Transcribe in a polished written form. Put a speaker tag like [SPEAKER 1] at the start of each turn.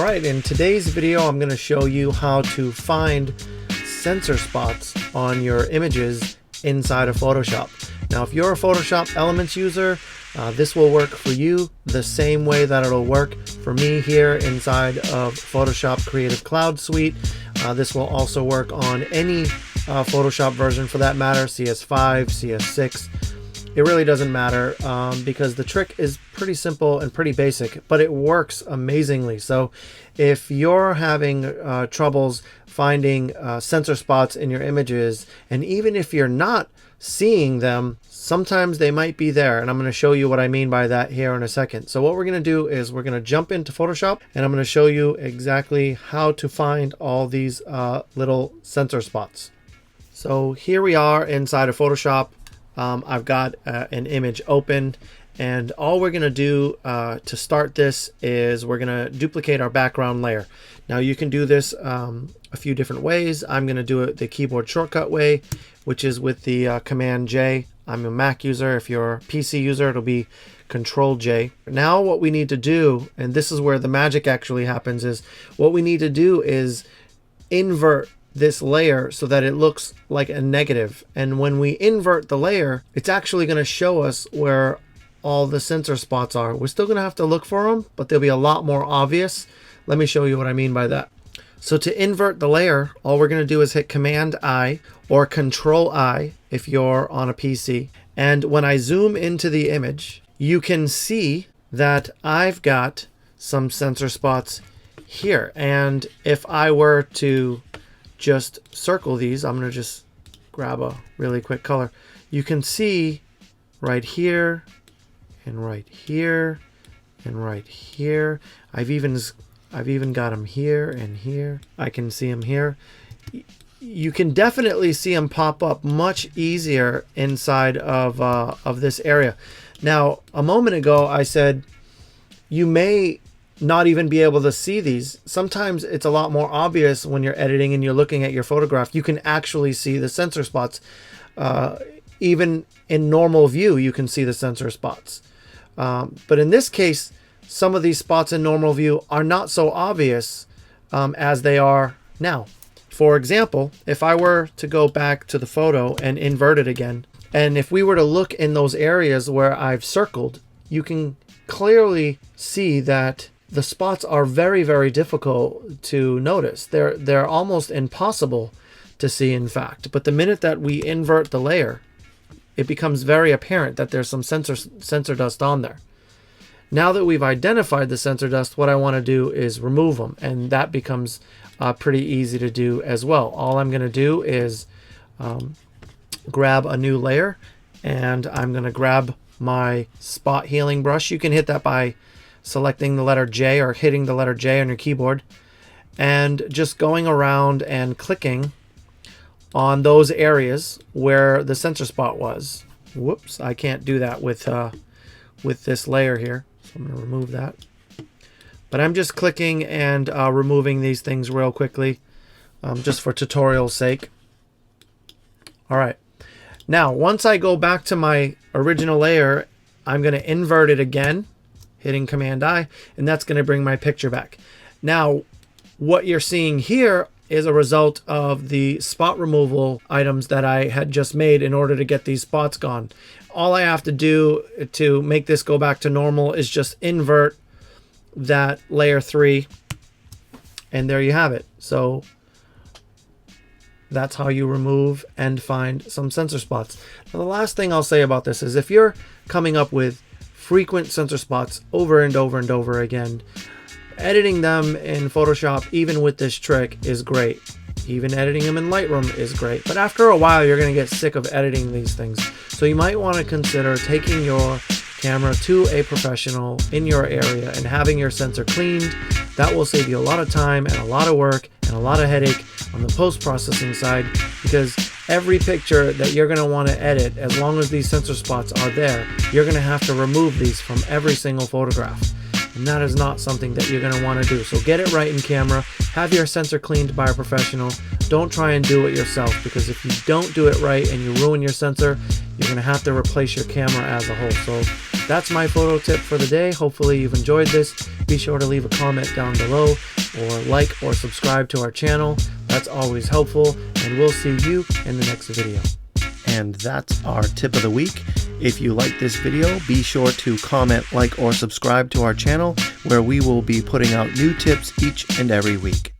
[SPEAKER 1] Alright, in today's video I'm going to show you how to find sensor spots on your images inside of Photoshop. Now if you're a Photoshop Elements user, this will work for you the same way that it'll work for me here inside of Photoshop Creative Cloud Suite. This will also work on any Photoshop version for that matter, CS5, CS6. It really doesn't matter because the trick is pretty simple and pretty basic, but it works amazingly. So if you're having troubles finding sensor spots in your images, and even if you're not seeing them, sometimes they might be there. And I'm going to show you what I mean by that here in a second. So what we're going to do is we're going to jump into Photoshop and I'm going to show you exactly how to find all these little sensor spots. So here we are inside of Photoshop. I've got an image open, and all we're going to do to start this is we're going to duplicate our background layer. Now you can do this a few different ways. I'm going to do it the keyboard shortcut way, which is with the Command J. I'm a Mac user. If you're a PC user, it'll be Control J. Now what we need to do, and this is where the magic actually happens, is what we need to do is invert this layer so that it looks like a negative. And when we invert the layer, it's actually going to show us where all the sensor spots are. We're still going to have to look for them, but they'll be a lot more obvious. Let me show you what I mean by that. So to invert the layer, all we're going to do is hit Command I or Control I if you're on a PC. And when I zoom into the image, you can see that I've got some sensor spots here. And if I were to just circle these, I'm going to just grab a really quick color. You can see right here and right here and right here. I've even got them here and here. I can see them here. You can definitely see them pop up much easier inside of this area. Now, a moment ago I said you may not even be able to see these. Sometimes it's a lot more obvious when you're editing and you're looking at your photograph. You can actually see the sensor spots. Even in normal view, you can see the sensor spots. But in this case, some of these spots in normal view are not so obvious as they are now. For example, if I were to go back to the photo and invert it again, and if we were to look in those areas where I've circled, you can clearly see that the spots are very, very difficult to notice. They're almost impossible to see, in fact. But the minute that we invert the layer, it becomes very apparent that there's some sensor dust on there. Now that we've identified the sensor dust, what I want to do is remove them, and that becomes pretty easy to do as well. All I'm going to do is grab a new layer, and I'm going to grab my spot healing brush. You can hit that by selecting the letter J or hitting the letter J on your keyboard and just going around and clicking on those areas where the sensor spot was. Whoops, I can't do that with this layer here, so I'm going to remove that. But I'm just clicking and removing these things real quickly just for tutorial's sake. All right, now once I go back to my original layer, I'm going to invert it again, hitting Command I, and that's going to bring my picture back. Now, what you're seeing here is a result of the spot removal items that I had just made in order to get these spots gone. All I have to do to make this go back to normal is just invert that layer 3, and there you have it. So that's how you remove and find some sensor spots. Now, the last thing I'll say about this is if you're coming up with frequent sensor spots over and over and over again, editing them in Photoshop, even with this trick, is great. Even editing them in Lightroom is great. But after a while, you're going to get sick of editing these things. So you might want to consider taking your camera to a professional in your area and having your sensor cleaned. That will save you a lot of time and a lot of work and a lot of headache on the post-processing side, because every picture that you're going to want to edit, as long as these sensor spots are there, you're going to have to remove these from every single photograph. And that is not something that you're going to want to do. So get it right in camera. Have your sensor cleaned by a professional. Don't try and do it yourself, because if you don't do it right and you ruin your sensor, you're going to have to replace your camera as a whole. So that's my photo tip for the day. Hopefully you've enjoyed this. Be sure to leave a comment down below, or like or subscribe to our channel. That's always helpful, and we'll see you in the next video. And that's our tip of the week. If you like this video, be sure to comment, like, or subscribe to our channel, where we will be putting out new tips each and every week.